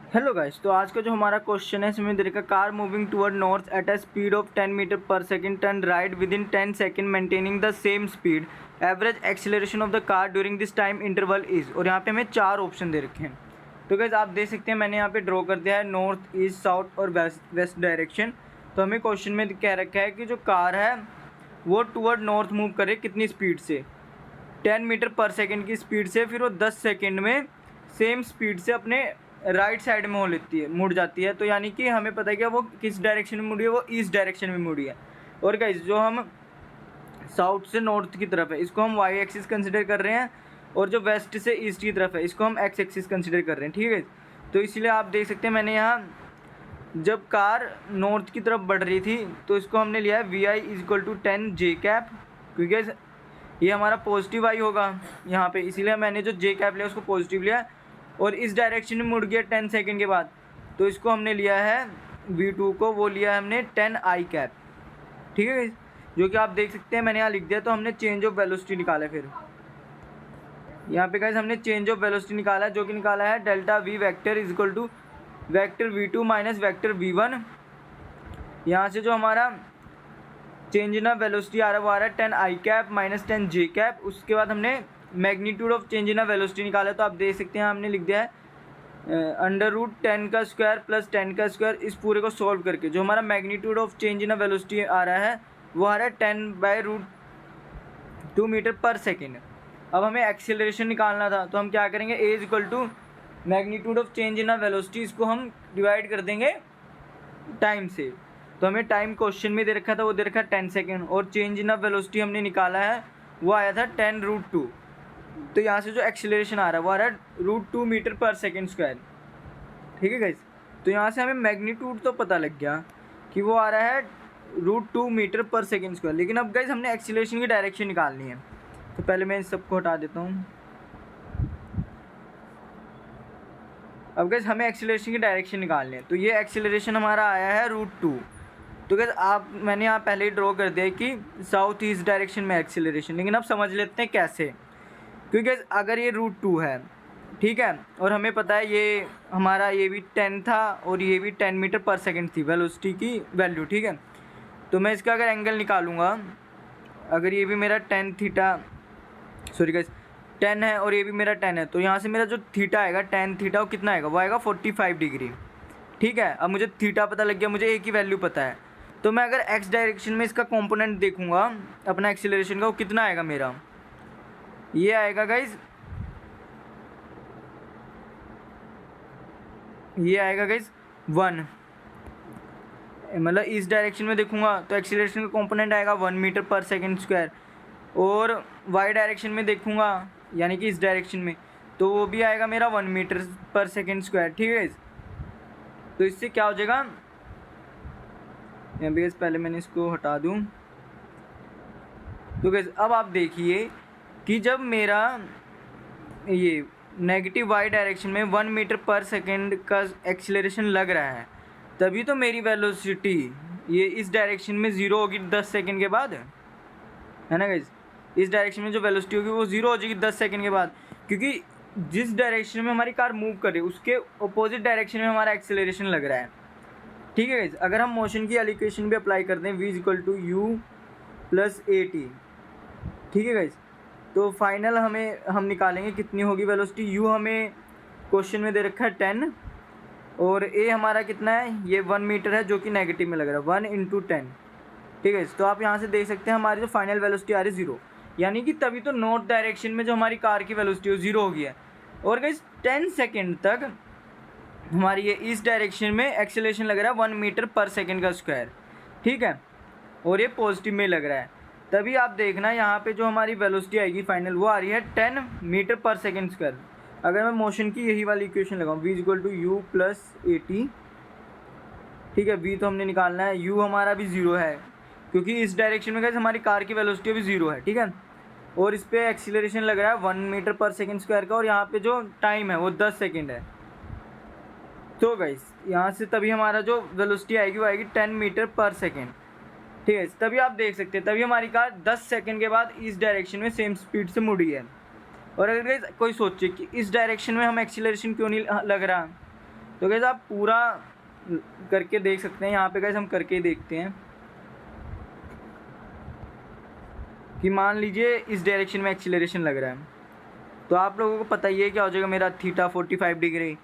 Hello guys, तो आज का जो हमारा क्वेश्चन है इसमें देखा car moving toward north at a speed of 10 metre per second turn right within 10 second maintaining the same speed average acceleration of the car during this time interval is. और यहाँ पे हमें 4 option दे रखे हैं। तो guys आप देख सकते हैं मैंने यहाँ पे ड्रॉ कर दिया है नॉर्थ, ईस्ट, साउथ और वेस्ट डायरेक्शन। तो हमें क्वेश्चन में कह रखा है कि जो कार है वो टुवर्ड नॉर्थ मूव करे कितनी स्पीड से, 10 मीटर पर सेकेंड की स्पीड से, फिर वो 10 सेकेंड में सेम स्पीड से अपने राइट साइड में हो लेती है, मुड़ जाती है। तो यानी कि हमें पता है कि वो किस डायरेक्शन में मुड़ी है, वो ईस्ट डायरेक्शन में मुड़ी है। और गाइस जो हम साउथ से नॉर्थ की तरफ है इसको हम वाई एक्सिस कंसिडर कर रहे हैं, और जो वेस्ट से ईस्ट की तरफ है इसको हम एक्स एक्सिस कंसिडर कर रहे हैं। ठीक है, तो इसलिए आप देख सकते हैं मैंने यहाँ जब कार नॉर्थ की तरफ बढ़ रही थी तो इसको हमने लिया है V I is equal to 10 J cap, क्योंकि ये हमारा पॉजिटिव आई होगा यहाँ पे, इसीलिए मैंने जो जे कैप लिया उसको पॉजिटिव लिया। और इस डायरेक्शन में मुड़ गया 10 सेकेंड के बाद, तो इसको हमने लिया है V2 को, वो लिया है हमने 10 आई कैप। ठीक है, जो कि आप देख सकते हैं मैंने यहाँ लिख दिया। तो हमने चेंज ऑफ वेलोसिटी निकाला है, फिर यहाँ पे गाइस हमने चेंज ऑफ वेलोसिटी निकाला है, जो कि निकाला है delta V vector is equal to vector V2 minus vector V1। यहाँ से जो हमारा चेंज इन वेलोसिटी आ रहा है वो आ रहा है 10 आई कैप माइनस 10 जे कैप। उसके बाद हमने magnitude of change in velocity निकाला। तो आप देख सकते हैं हमने लिख दिया है अंडर रूट 10 का स्क्वायर प्लस 10 का स्क्वायर। इस पूरे को सॉल्व करके जो हमारा magnitude of change in velocity आ रहा है वो आ रहा है 10/√2 मीटर पर सेकेंड। अब हमें एक्सेलरेशन निकालना था, तो हम क्या करेंगे, A is equal to magnitude of change in velocity, इसको हम डिवाइड कर देंगे टाइम से। तो हमें टाइम क्वेश्चन में दे रखा था, वो दे रखा 10 सेकेंड, और चेंज इन वेलोसिटी हमने निकाला है वो आया था 10√2। तो यहाँ से जो एक्सीलरेशन आ रहा है वो आ रहा है √2 मीटर पर सेकेंड स्क्वायर। ठीक है गाइस, तो यहाँ से हमें मैग्नीट्यूड तो पता लग गया कि वो आ रहा है √2 मीटर पर सेकेंड स्क्वायर। लेकिन अब गाइस हमने एक्सीलरेशन की डायरेक्शन निकालनी है, तो पहले मैं इन सबको हटा देता हूँ। अब गाइस हमें एक्सीलरेशन की डायरेक्शन निकालनी है, तो ये एक्सीलरेशन हमारा आया है √2। तो गाइस मैंने यहाँ पहले ही ड्रॉ कर दिया है कि साउथ ईस्ट डायरेक्शन में एक्सीलरेशन। लेकिन अब समझ लेते हैं कैसे, क्योंकि अगर ये √2 है, ठीक है, और हमें पता है ये हमारा ये भी 10 था और ये भी 10 मीटर पर सेकंड थी वेलोसिटी की वैल्यू। ठीक है, तो मैं इसका अगर एंगल निकालूंगा, अगर ये भी मेरा 10 थीटा, सॉरी गाइस 10 है और ये भी मेरा 10 है, तो यहाँ से मेरा जो थीटा आएगा 10 थीटा वो कितना आएगा, वो आएगा 45 डिग्री। ठीक है, अब मुझे थीटा पता लग गया, मुझे ए की वैल्यू पता है। तो मैं अगर एक्स डायरेक्शन में इसका कंपोनेंट देखूंगा अपना एक्सीलरेशन का, वो कितना आएगा मेरा, ये आएगा गाइज, ये आएगा गाइज 1। मतलब इस डायरेक्शन में देखूंगा तो एक्सीलरेशन का कंपोनेंट आएगा 1 मीटर पर सेकेंड स्क्वायर, और वाई डायरेक्शन में देखूंगा यानी कि इस डायरेक्शन में, तो वो भी आएगा मेरा 1 मीटर पर सेकेंड स्क्वायर। ठीक है, तो इससे क्या हो जाएगा, यहाँ पे पहले मैंने इसको हटा दूँ। तो गैस अब आप देखिए कि जब मेरा ये नेगेटिव वाई डायरेक्शन में 1 मीटर पर सेकेंड का एक्सीलरेशन लग रहा है, तभी तो मेरी वेलोसिटी ये इस डायरेक्शन में 0 होगी 10 सेकेंड के बाद, है ना गाइज। इस डायरेक्शन में जो वेलोसिटी होगी वो 0 हो जाएगी 10 सेकेंड के बाद, क्योंकि जिस डायरेक्शन में हमारी कार मूव कर रही है उसके अपोजिट डायरेक्शन में हमारा एक्सीलरेशन लग रहा है। ठीक है गाइज, अगर हम मोशन की एलिक्वेशन भी अप्लाई करते हैं, v equal to U plus A T, ठीक है गाइज, तो फाइनल हम निकालेंगे कितनी होगी वेलोसिटी। यू हमें क्वेश्चन में दे रखा है 10, और ए हमारा कितना है, ये 1 मीटर है जो कि नेगेटिव में लग रहा है, 1 × 10। ठीक है, तो आप यहाँ से देख सकते हैं हमारी जो फाइनल वेलोसिटी आ रही है 0, यानी कि तभी तो नॉर्थ डायरेक्शन में जो हमारी कार की वेलोसिटी है 0 हो गई है। और गाइज 10 सेकेंड तक हमारी ये इस डायरेक्शन में एक्सेलरेशन लग रहा है 1 मीटर पर सेकेंड का स्क्वायर। ठीक है, और ये पॉजिटिव में लग रहा है, तभी आप देखना यहाँ पे जो हमारी वेलोसिटी आएगी फाइनल वो आ रही है 10 मीटर पर सेकेंड स्क्वायर। अगर मैं मोशन की यही वाली इक्वेशन लगाऊँ, v equal to U plus A T, ठीक है, v तो हमने निकालना है, u हमारा भी 0 है क्योंकि इस डायरेक्शन में कैसे हमारी कार की वेलोसिटी भी 0 है। ठीक है, और इस पर एक्सीलरेशन लग रहा है 1 मीटर पर सेकेंड स्क्वायर का, और यहाँ पे जो टाइम है वो 10 सेकेंड है। तो गाइस यहाँ से तभी हमारा जो वेलोसिटी आएगी वो आएगी 10 मीटर पर सेकेंड। ठीक है, तभी आप देख सकते हैं तभी हमारी कार 10 सेकेंड के बाद इस डायरेक्शन में सेम स्पीड से मुड़ी है। और अगर गाइस कोई सोचे कि इस डायरेक्शन में हम एक्सीलरेशन क्यों नहीं लग रहा, तो गाइस आप पूरा करके देख सकते हैं। यहाँ पे गाइस हम करके ही देखते हैं कि मान लीजिए इस डायरेक्शन में एक्सीलरेशन लग रहा है, तो आप लोगों को पता ही है क्या हो जाएगा मेरा थीटा 45 डिग्री,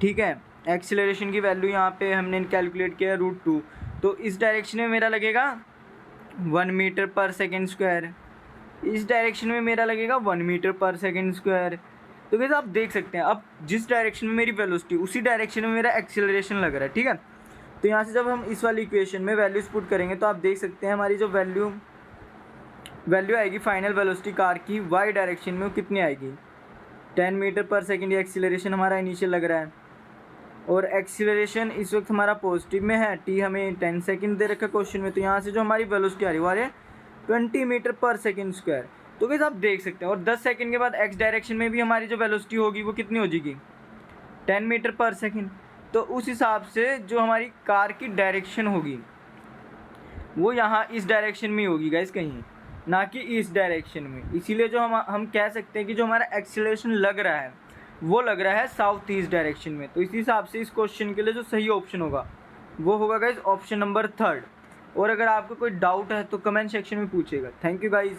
ठीक है। एक्सीलरेशन की वैल्यू यहाँ पे हमने कैलकुलेट किया है √2, तो इस डायरेक्शन में मेरा लगेगा 1 मीटर पर सेकेंड स्क्वायर, इस डायरेक्शन में मेरा लगेगा 1 मीटर पर सेकेंड स्क्वायर। तो कैसे आप देख सकते हैं अब जिस डायरेक्शन में मेरी वेलोसिटी उसी डायरेक्शन में मेरा एक्सीलरेशन लग रहा है, ठीक है। तो यहाँ से जब हम इस वाली इक्वेशन में वैल्यूज पुट करेंगे तो आप देख सकते हैं हमारी जो वैल्यू आएगी फाइनल वेलोसिटी कार की वाई डायरेक्शन में वो कितनी आएगी, 10 मीटर पर सेकेंड। ये एक्सीलरेशन हमारा इनिशियल लग रहा है और एक्सीलरेशन इस वक्त हमारा पॉजिटिव में है, टी हमें 10 सेकेंड दे रखा क्वेश्चन में। तो यहाँ से जो हमारी वेलोसिटी आ रही है वो आ रही है 20 मीटर पर सेकेंड स्क्वायर। तो कैसे आप देख सकते हैं और 10 सेकेंड के बाद एक्स डायरेक्शन में भी हमारी जो वेलोसिटी होगी वो कितनी हो जाएगी, 10 मीटर पर सेकेंड। तो उस हिसाब से जो हमारी कार की डायरेक्शन होगी वो यहाँ इस डायरेक्शन में होगी गाइस, कहीं ना कि इस डायरेक्शन में। इसीलिए जो हम कह सकते हैं कि जो हमारा एक्सीलरेशन लग रहा है वो लग रहा है साउथ ईस्ट डायरेक्शन में। तो इसी हिसाब से इस क्वेश्चन के लिए जो सही ऑप्शन होगा वो होगा गाइस ऑप्शन नंबर 3। और अगर आपको कोई डाउट है तो कमेंट सेक्शन में पूछिएगा। Thank you guys.